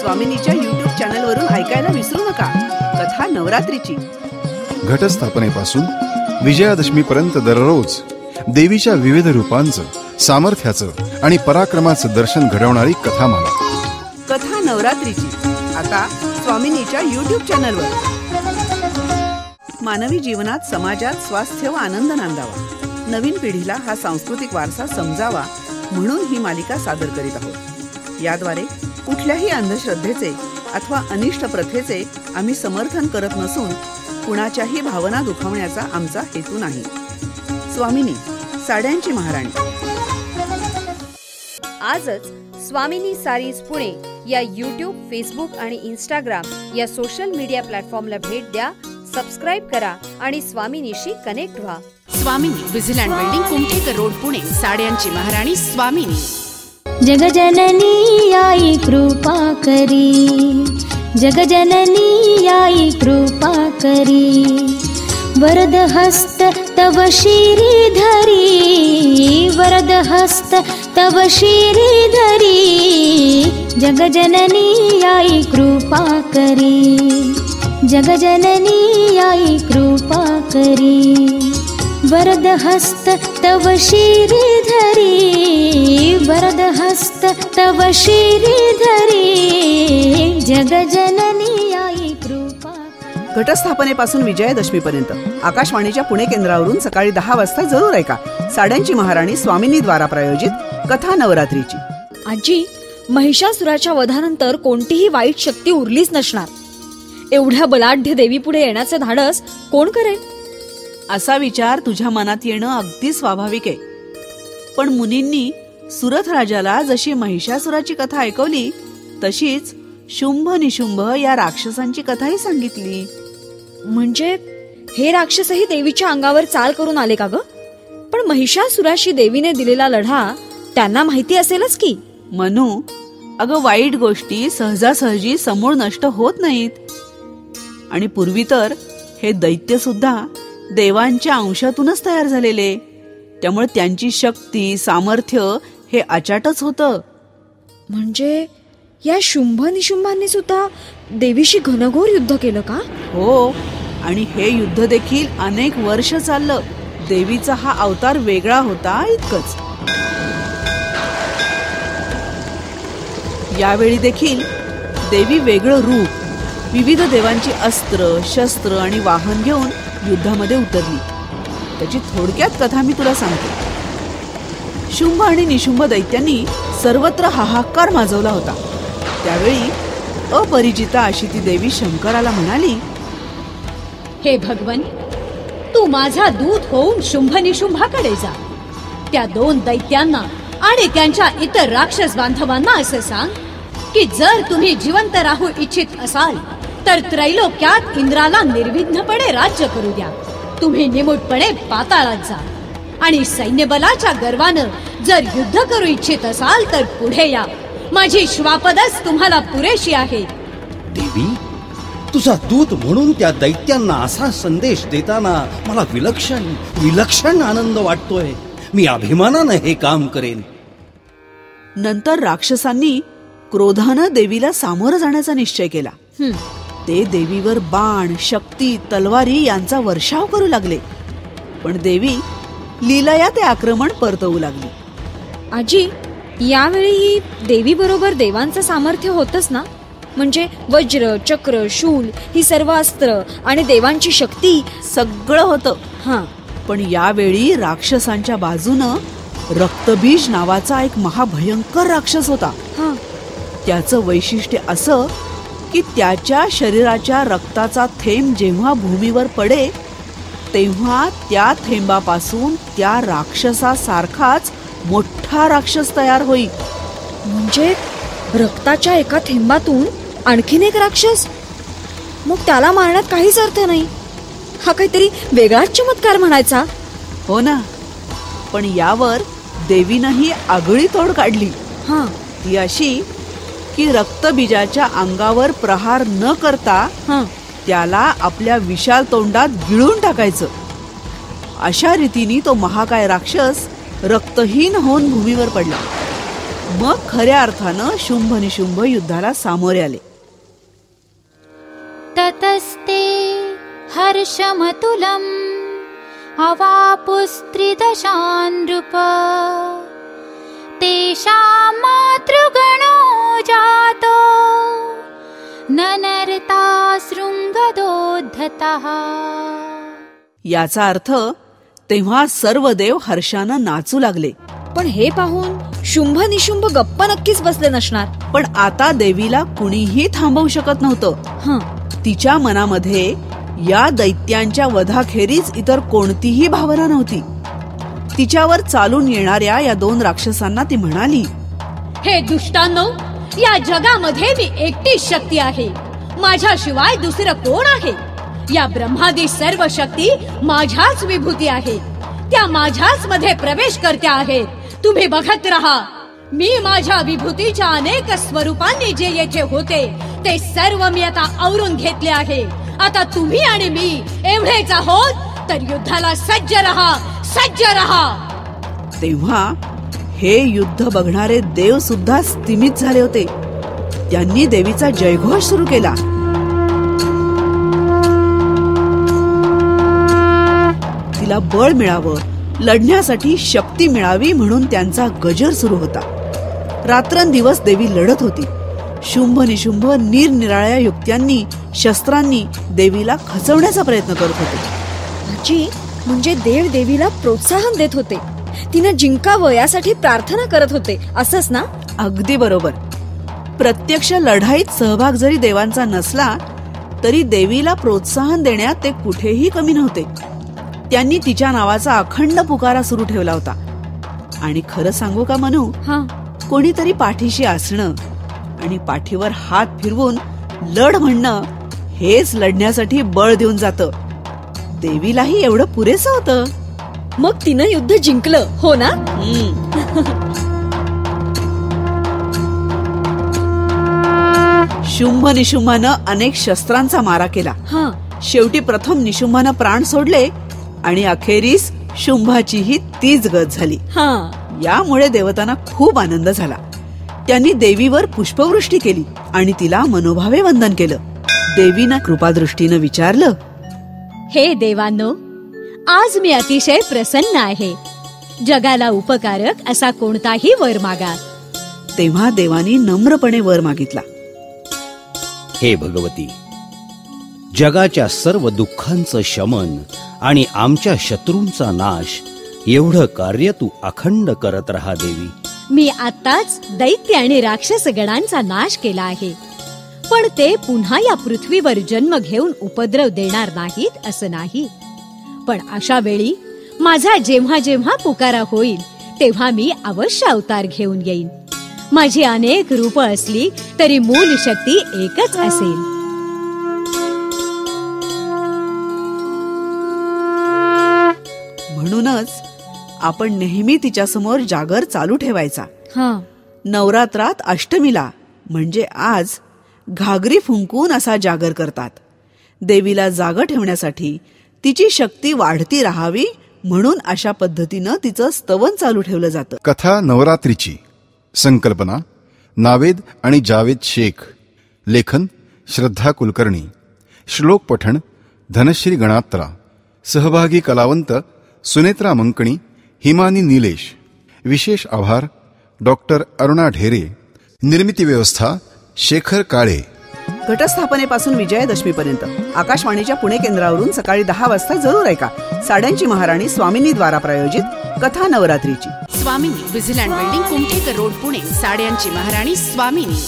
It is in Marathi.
स्वामिनीच्या YouTube चॅनलवरून ऐकायला विसरू नका. कथा नवरात्रीची. घटस्थापनेपासून विजयादशमीपर्यंत दररोज देवीच्या विविध रूपांचं, सामर्थ्याचं आणि पराक्रमाचं दर्शन घडवणारी कथामाला. कथा नवरात्रीची आता स्वामिनीच्या YouTube चॅनलवर. मानवी जीवनात, समाजात स्वास्थ्य व आनंद नांदावा, नवीन पिढीला हा सांस्कृतिक वारसा समजावा म्हणून ही मालिका सादर करीत आहोत. याद्वारे कुठल्याही अंधश्रद्धेचे अथवा अनिष्ट प्रथेचे आम्ही समर्थन करत नसून कुणाच्याही भावना दुखावण्याचा आमचा हेतू नाही. स्वामिनी, साड्यांची महाराणी. आजच स्वामिनी सारीज पुणे या YouTube, फेसबुक आणि Instagram या सोशल मीडिया प्लॅटफॉर्मला भेट द्या, सबस्क्राइब करा आणि स्वामिनीशी कनेक्ट व्हा. स्वामिनी, विजिलँड बिल्डिंग, कुमठेकर रोड, पुणे. साड्यांची महाराणी स्वामिनी. जगजननी आई कृपा करी, जगजननी आई कृपा करी, वरद हस्त तव श्रीधरी, वरद हस्त तव श्रीधरी, जगजननी आई कृपा करी, जगजननी आई कृपा करी, वरद हस्त तव श्रीधरी, वरद हस्त तव श्रीधरी, जगजननी आई कृपा. घटस्थापनेपासून विजयादशमीपर्यंत आकाशवाणीच्या पुणे केंद्रावरून सकाळी 10 वाजता जरूर ऐका साड्यांची महाराणी स्वामिनी द्वारा प्रायोजित कथा नवरात्रीची. आजी, महिषासुराच्या वधानंतर कोणतीही वाईट शक्ती उरलीच नसणार. एवढ्या बलाढ्य देवीपुढे येण्याचे धाडस कोण करेल? असा विचार तुझ्या मनात येणं अगदी स्वाभाविक आहे. पण मुनींनी सुरथ राजाला जशी महिषासुराची कथा ऐकवली तशीच शुंभ निशुंभ या राक्षसांची कथाही सांगितली. म्हणजे हे राक्षसही देवीच्या अंगावर चाल करून आले का ग? पण महिषासुराशी देवीने दिलेला लढा त्यांना माहिती असेलच की. मनू, अगं वाईट गोष्टी सहजासहजी समूळ नष्ट होत नाहीत. आणि पूर्वी तर हे दैत्य सुद्धा देवांच्या अंशातूनच तयार झालेले, त्यामुळे त्यांची शक्ती, सामर्थ्य हे अचाटच होतं. म्हणजे या शुंभ निशुंभांनी सुद्धा देवीशी घनघोर युद्ध केलं का? हो, आणि हे युद्ध देखील अनेक वर्ष चाललं. देवीचा हा अवतार वेगळा होता इतकंच. यावेळी देखील देवी वेगळं रूप, विविध देवांची अस्त्र, शस्त्र आणि वाहन घेऊन युद्धामध्ये उतरली. त्याची थोडक्यात कथा मी तुला सांगते. शुंभ आणि निशुंभ दैत्यांनी सर्वत्र हाहाकार माजवला होता. त्यावेळी अपरिचिता अशी ती देवी शंकराला म्हणाली, हे भगवन, तू माझा दूत होऊन शुंभ निशुंभाकडे जा. त्या 2 दैत्यांना आणि त्यांच्या इतर राक्षस बांधवांना असे सांग की जर तुम्ही जिवंत राहू इच्छित असाल तर त्रैलोक्यात इंद्राला निर्विघ्नपणे राज्य करू द्या. तुम्ही निमूटपणे पाताळात जा आणि सैन्यबलाच्या गर्वानं जर युद्ध करू इच्छित असाल तर पुढे या. माझी श्वापदच तुम्हाला पुरेशी आहे. देवी, तुझा दूत म्हणून त्या दैत्यांना असा संदेश देताना मला विलक्षण आनंद वाटतोय. मी अभिमानानं हे काम करेन. नंतर राक्षसांनी क्रोधानं देवीला सामोरं जाण्याचा निश्चय केला. ते देवीवर बाण, शक्ती, तलवारी यांचा वर्षाव करू लागले. पण देवी लीलया ते आक्रमण परतवू लागली. आजी, यावेळी देवी बरोबर देवांचं सामर्थ्य होतच ना? म्हणजे वज्र, चक्र, शूल ही सर्व अस्त्र आणि देवांची शक्ती सगळं होतं. हा, पण यावेळी राक्षसांच्या बाजूनं रक्तबीज नावाचा एक महाभयंकर राक्षस होता. त्याचं वैशिष्ट्य असं की त्याच्या शरीराच्या रक्ताचा थेंब जेव्हा भूमीवर पडे तेव्हा त्या थेंबापासून त्या राक्षसासारखाच मोठा राक्षस तयार होई. म्हणजे रक्ताच्या एका थेंबातून आणखीन एक राक्षस? मग त्याला मारण्यात काहीच अर्थ नाही. हा काहीतरी वेगळाच चमत्कार म्हणायचा. हो ना, पण यावर देवीनंही आगळी तोड काढली. ती अशी की रक्तबीजाच्या अंगावर प्रहार न करता त्याला आपल्या विशाल तोंडात गिळून टाकायचं. अशा रीतीने तो महाकाय राक्षस रक्तहीन होऊन भूमीवर पडला. मग खऱ्या अर्थानं शुंभ निशुंभ युद्धाला सामोरे आले. ततस्ते हर्षमतुलम् अवापुस्त्रिदशान् नृप तेषां मातृगणो जातो ननर्ता शृंगदोद्धतः. याचा अर्थ तेव्हा सर्व देव हर्षानं नाचू लागले. पण हे पाहून शुंभ निशुंभ गप्प नक्कीच बसले नसणार. पण आता देवीला कुणीही थांबवू शकत नव्हतं. तिच्या मनामध्ये या दैत्यांच्या वधाखेरीज इतर कोणतीही भावना नव्हती. तिच्यावर चालून येणाऱ्या या 2 राक्षसांना ती म्हणाली, हे दुष्टांनो, या जगामध्ये मी एकटीच शक्ती आहे. माझ्याशिवाय दुसरं कोण आहे? या ब्रह्मादी सर्व शक्ती माझ्याच विभूती आहे. त्या माझ्याच मध्ये प्रवेश करत्या आहेत. तुम्ही बघत राहा. मी माझ्या विभूतीच्या अनेक स्वरूपांनी जे येथे होते ते सर्व मी आता आवरून घेतले आहे. आता तुम्ही आणि मी एवढेच आहोत, तर युद्धाला सज्ज रहा, सज्ज रहा. तेव्हा हे युद्ध बघणारे देव सुद्धा स्तिमित झाले होते. त्यांनी देवीचा जयघोष सुरू केला. तिला बळ मिळावं, लढण्यासाठी शक्ती मिळावी म्हणून त्यांचा गजर सुरू होता. रात्रंदिवस देवी लढत होती. शुंभ निशुंभ निरनिराळ्या युक्त्यांनी, शस्त्रांनी देवीला खचवण्याचा प्रयत्न करत होते. आजी, म्हणजे देव देवीला प्रोत्साहन देत होते. तिनं जिंकावं यासाठी प्रार्थना करत होते, असंच ना? अगदी बरोबर. प्रत्यक्ष लढाईत सहभाग जरी देवांचा नसला तरी देवीला प्रोत्साहन देण्यात ते कुठेही कमी नव्हते. त्यांनी तिच्या नावाचा अखंड पुकारा सुरू ठेवला होता. आणि खरं सांगू का मनू, कोणीतरी पाठीशी असणं आणि पाठीवर हात फिरवून लढ म्हणणं हेच लढण्यासाठी बळ देऊन जातं. देवीलाही एवढं पुरेसं होतं. मग तिनं युद्ध जिंकलं, हो ना? शुंभ निशुंभानं अनेक शस्त्रांचा मारा केला. शेवटी प्रथम निशुंभानं प्राण सोडले आणि अखेरीस शुंभाचीही तीच गत झाली. यामुळे देवतांना खूप आनंद झाला. त्यांनी देवीवर पुष्पवृष्टी केली आणि तिला मनोभावे वंदन केलं. देवीनं कृपादृष्टीनं विचारलं, हे देवांनो, आज मी अतिशय प्रसन्न आहे. जगाला उपकारक असा कोणताही वर मागा. तेव्हा देवानी नम्रपणे वर मागितला, हे भगवती, जगाच्या सर्व दुःखांचं शमन आणि आमच्या शत्रूंचा नाश एवढं कार्य तू अखंड करत राहा देवी. मी आताच दैत्य आणि राक्षस गणांचा नाश केला आहे, पण ते पुन्हा या पृथ्वीवर जन्म घेऊन उपद्रव देणार नाहीत असं नाही. पण अशा वेळी माझा जेव्हा जेव्हा पुकारा होईल तेव्हा मी अवश्य अवतार घेऊन येईन. माझी अनेक रूप असली तरी मूल शक्ती एकच असेल. म्हणूनच आपण नेहमी तिच्या समोर जागर चालू ठेवायचा. नवरात्रात अष्टमीला म्हणजे आज घागरी फुंकून असा जागर करतात. देवीला जागं ठेवण्यासाठी, तिची शक्ती वाढती राहावी म्हणून अशा पद्धतीनं तिचं स्तवन चालू ठेवलं जातं. कथा नवरात्रीची संकल्पना नावेद आणि जावेद शेख. लेखन श्रद्धा कुलकर्णी. श्लोक पठण धनश्री गणात्रा. सहभागी कलावंत सुनेत्रा मंकणी, हिमानी निलेश. विशेष आभार डॉक्टर अरुणा ढेरे. निर्मिती व्यवस्था शेखर काळे. घटस्थापनेपासून विजयादशमीपर्यंत आकाशवाणीच्या पुणे केंद्रावरून सकाळी 10 वाजता जरूर ऐका साड्यांची महाराणी स्वामिनी द्वारा प्रायोजित कथा नवरात्रीची. स्वामिनी, विझिलँड बिल्डिंग, कुमठेकर रोड, पुणे. साड्यांची महाराणी स्वामिनी.